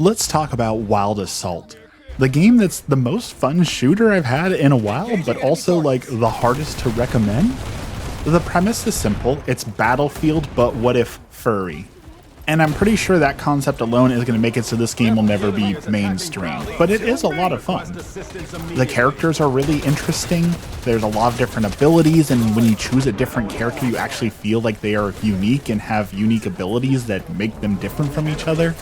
Let's talk about Wild Assault, the game that's the most fun shooter I've had in a while, but also like the hardest to recommend. The premise is simple, it's Battlefield, but what if furry? And I'm pretty sure that concept alone is going to make it so this game will never be mainstream, but it is a lot of fun. The characters are really interesting, there's a lot of different abilities, and when you choose a different character you actually feel like they are unique and have unique abilities that make them different from each other.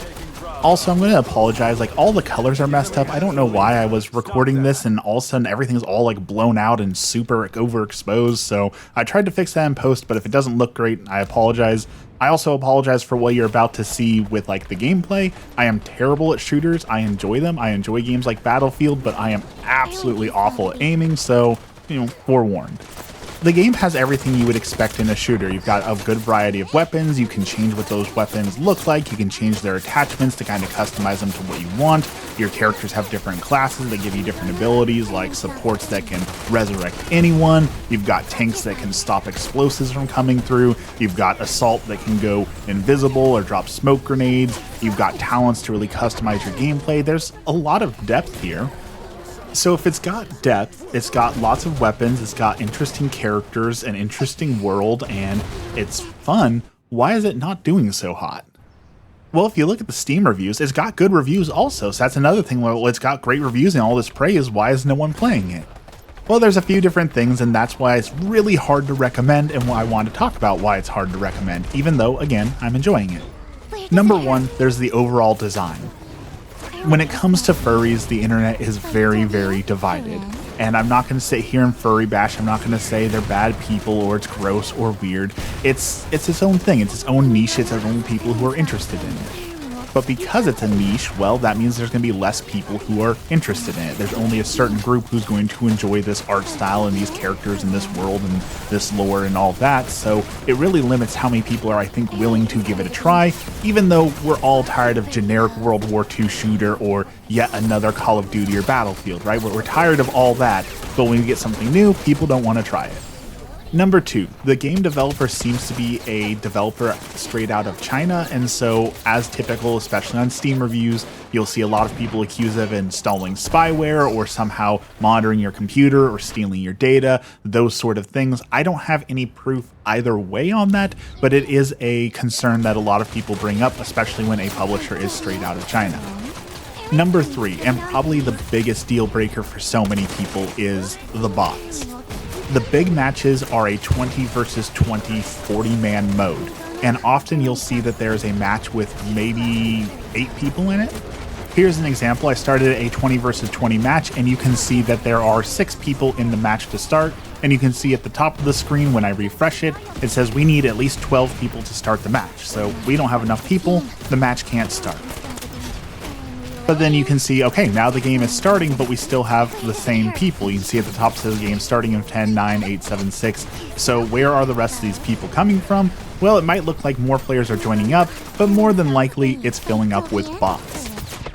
Also, I'm going to apologize, like all the colors are messed up. I don't know why I was recording this and all of a sudden everything's all like blown out and super overexposed, so I tried to fix that in post, but if it doesn't look great, I apologize. I also apologize for what you're about to see with like the gameplay. I am terrible at shooters, I enjoy them, I enjoy games like Battlefield, but I am absolutely awful at aiming, so, forewarned. The game has everything you would expect in a shooter. You've got a good variety of weapons, you can change what those weapons look like, you can change their attachments to kind of customize them to what you want. Your characters have different classes that give you different abilities, like supports that can resurrect anyone, you've got tanks that can stop explosives from coming through, you've got assault that can go invisible or drop smoke grenades, you've got talents to really customize your gameplay. There's a lot of depth here. So if it's got depth, it's got lots of weapons, it's got interesting characters, an interesting world, and it's fun, why is it not doing so hot? Well, if you look at the Steam reviews, it's got good reviews also, so that's another thing. Well, it's got great reviews and all this praise, why is no one playing it? Well, there's a few different things, and that's why it's really hard to recommend, and why I want to talk about why it's hard to recommend, even though, again, I'm enjoying it. Number one, there's the overall design. When it comes to furries, the internet is very, very divided. And I'm not going to sit here and furry bash, I'm not going to say they're bad people or it's gross or weird. It's its own thing, it's its own niche, it's its own people who are interested in it. But because it's a niche, well, that means there's going to be less people who are interested in it. There's only a certain group who's going to enjoy this art style and these characters and this world and this lore and all that, so it really limits how many people are, I think, willing to give it a try, even though we're all tired of generic World War II shooter or yet another Call of Duty or Battlefield, right? We're tired of all that, but when we get something new, people don't want to try it. Number two, the game developer seems to be a developer straight out of China, and so as typical, especially on Steam reviews, you'll see a lot of people accused of installing spyware or somehow monitoring your computer or stealing your data, those sort of things. I don't have any proof either way on that, but it is a concern that a lot of people bring up, especially when a publisher is straight out of China. Number three, and probably the biggest deal breaker for so many people, is the bots. The big matches are a 20 versus 20 40-man mode, and often you'll see that there's a match with maybe 8 people in it. Here's an example. I started a 20 versus 20 match, and you can see that there are 6 people in the match to start, and you can see at the top of the screen when I refresh it, it says we need at least 12 people to start the match. So we don't have enough people, the match can't start. But then you can see, okay, now the game is starting, but we still have the same people. You can see at the top it says the game starting in 10, 9, 8, 7, 6. So where are the rest of these people coming from? Well, it might look like more players are joining up, but more than likely it's filling up with bots.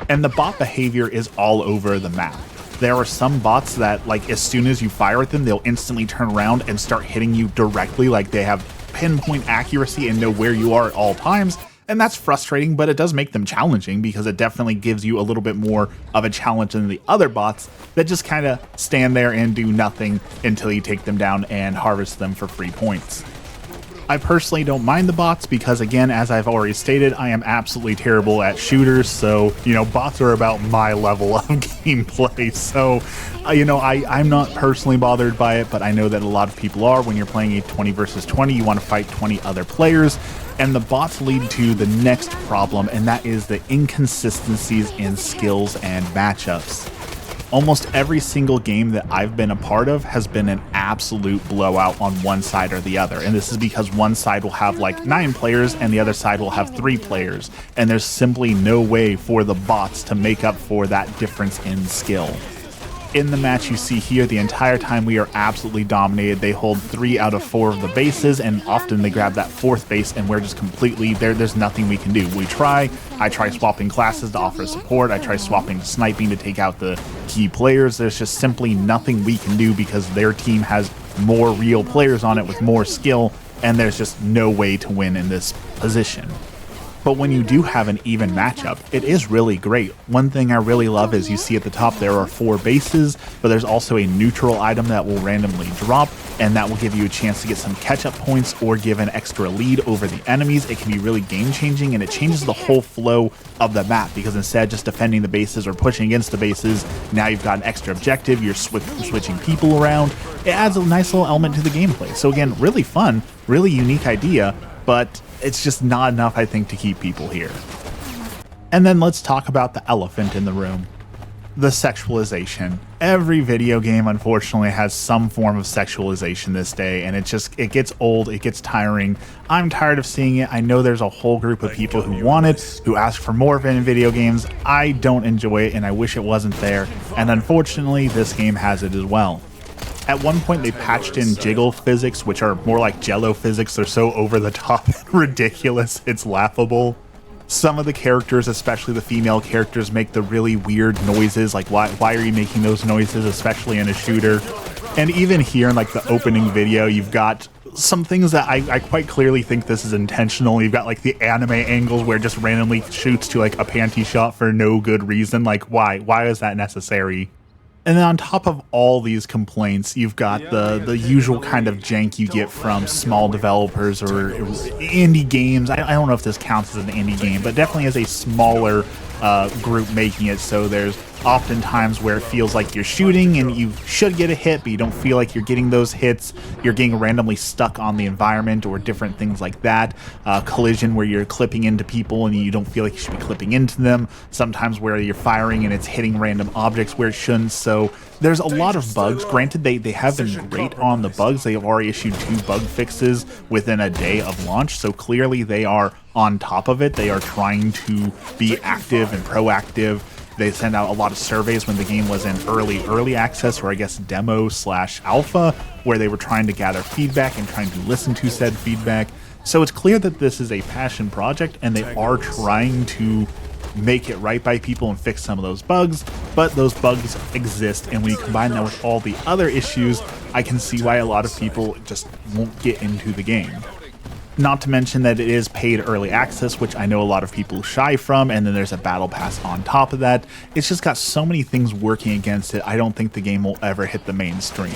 And the bot behavior is all over the map. There are some bots that, like, as soon as you fire at them, they'll instantly turn around and start hitting you directly, like they have pinpoint accuracy and know where you are at all times. And that's frustrating, but it does make them challenging because it definitely gives you a little bit more of a challenge than the other bots that just kind of stand there and do nothing until you take them down and harvest them for free points. I personally don't mind the bots because, again, as I've already stated, I am absolutely terrible at shooters, so, bots are about my level of gameplay, so, I'm not personally bothered by it, but I know that a lot of people are. When you're playing a 20 versus 20, you want to fight 20 other players, and the bots lead to the next problem, and that is the inconsistencies in skills and matchups. Almost every single game that I've been a part of has been an absolute blowout on one side or the other, and this is because one side will have like 9 players and the other side will have 3 players, and there's simply no way for the bots to make up for that difference in skill. In the match you see here, the entire time we are absolutely dominated. They hold 3 out of 4 of the bases, and often they grab that 4th base, and we're just completely there. There's nothing we can do. I try swapping classes to offer support, I try swapping sniping to take out the key players. There's just simply nothing we can do because their team has more real players on it with more skill, and there's just no way to win in this position. But when you do have an even matchup, it is really great. One thing I really love is you see at the top there are 4 bases, but there's also a neutral item that will randomly drop, and that will give you a chance to get some catch-up points or give an extra lead over the enemies. It can be really game-changing, and it changes the whole flow of the map, because instead of just defending the bases or pushing against the bases, now you've got an extra objective, you're switching people around. It adds a nice little element to the gameplay. So again, really fun, really unique idea, but it's just not enough, I think, to keep people here. And then let's talk about the elephant in the room. The sexualization. Every video game, unfortunately, has some form of sexualization this day, and it gets old, it gets tiring. I'm tired of seeing it. I know there's a whole group of people who want it, who ask for more of it in video games. I don't enjoy it, and I wish it wasn't there, and unfortunately, this game has it as well. At one point, they patched in jiggle physics, which are more like jello physics. They're so over the top and ridiculous, it's laughable. Some of the characters, especially the female characters, make the really weird noises, like why are you making those noises, especially in a shooter? And even here in like the opening video, you've got some things that I quite clearly think this is intentional. You've got like the anime angles where it just randomly shoots to like a panty shot for no good reason. Like why is that necessary? And then on top of all these complaints, you've got the usual kind of jank you get from small developers or indie games. I don't know if this counts as an indie game, but definitely as a smaller group making it. So there's often times where it feels like you're shooting and you should get a hit, but you don't feel like you're getting those hits. You're getting randomly stuck on the environment or different things like that. Collision where you're clipping into people and you don't feel like you should be clipping into them. Sometimes where you're firing and it's hitting random objects where it shouldn't. So there's a lot of bugs. Granted, they have been great on the bugs. They have already issued 2 bug fixes within a day of launch. So clearly they are on top of it. They are trying to be active and proactive. They sent out a lot of surveys when the game was in early access, or I guess demo/alpha, where they were trying to gather feedback and trying to listen to said feedback. So it's clear that this is a passion project and they are trying to make it right by people and fix some of those bugs, but those bugs exist, and when you combine that with all the other issues, I can see why a lot of people just won't get into the game. Not to mention that it is paid early access, which I know a lot of people shy from, and then there's a battle pass on top of that. It's just got so many things working against it, I don't think the game will ever hit the mainstream.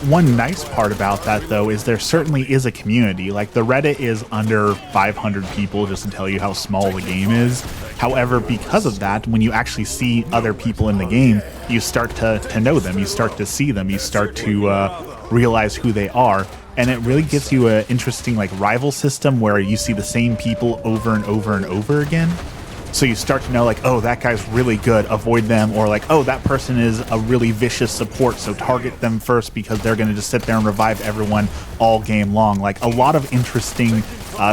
One nice part about that, though, is there certainly is a community. Like, the Reddit is under 500 people, just to tell you how small the game is. However, because of that, when you actually see other people in the game, you start to know them, you start to see them, you start to realize who they are. And it really gives you an interesting like rival system where you see the same people over and over and over again. So you start to know like, oh, that guy's really good, avoid them, or like, oh, that person is a really vicious support, so target them first because they're going to just sit there and revive everyone all game long. Like, a lot of interesting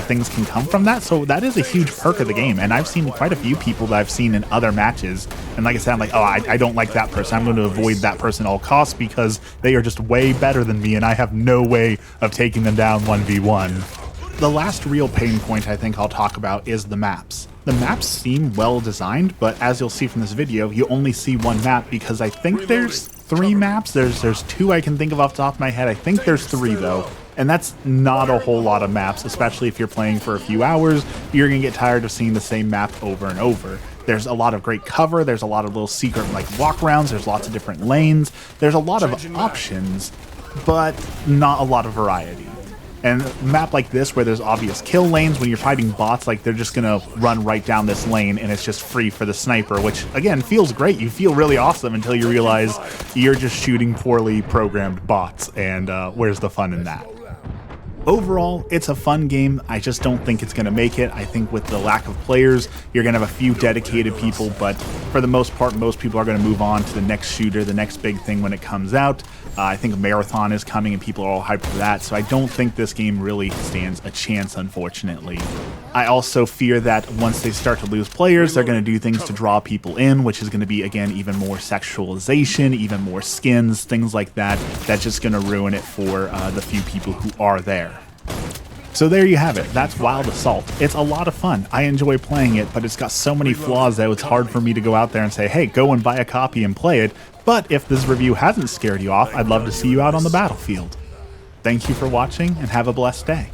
things can come from that, so that is a huge perk of the game. And I've seen quite a few people that I've seen in other matches, and like I said, I'm like, oh, I don't like that person, I'm going to avoid that person at all costs because they are just way better than me and I have no way of taking them down 1v1. The last real pain point I think I'll talk about is the maps. The maps seem well designed, but as you'll see from this video, you only see one map because I think there's 3 maps. There's 2 I can think of off the top of my head. I think there's 3 though, and that's not a whole lot of maps, especially if you're playing for a few hours. You're gonna get tired of seeing the same map over and over. There's a lot of great cover, there's a lot of little secret like walk-arounds, there's lots of different lanes, there's a lot of options, but not a lot of variety. And a map like this where there's obvious kill lanes, when you're fighting bots, like they're just gonna run right down this lane and it's just free for the sniper, which again feels great. You feel really awesome until you realize you're just shooting poorly programmed bots, and where's the fun in that? Overall, it's a fun game. I just don't think it's going to make it. I think with the lack of players, you're going to have a few dedicated people, but for the most part, most people are going to move on to the next shooter, the next big thing when it comes out. I think Marathon is coming and people are all hyped for that, so I don't think this game really stands a chance, unfortunately. I also fear that once they start to lose players, they're going to do things to draw people in, which is going to be, again, even more sexualization, even more skins, things like that. That's just going to ruin it for the few people who are there. So there you have it. That's Wild Assault. It's a lot of fun. I enjoy playing it, but it's got so many flaws that it's hard for me to go out there and say, hey, go and buy a copy and play it. But if this review hasn't scared you off, I'd love to see you out on the battlefield. Thank you for watching, and have a blessed day.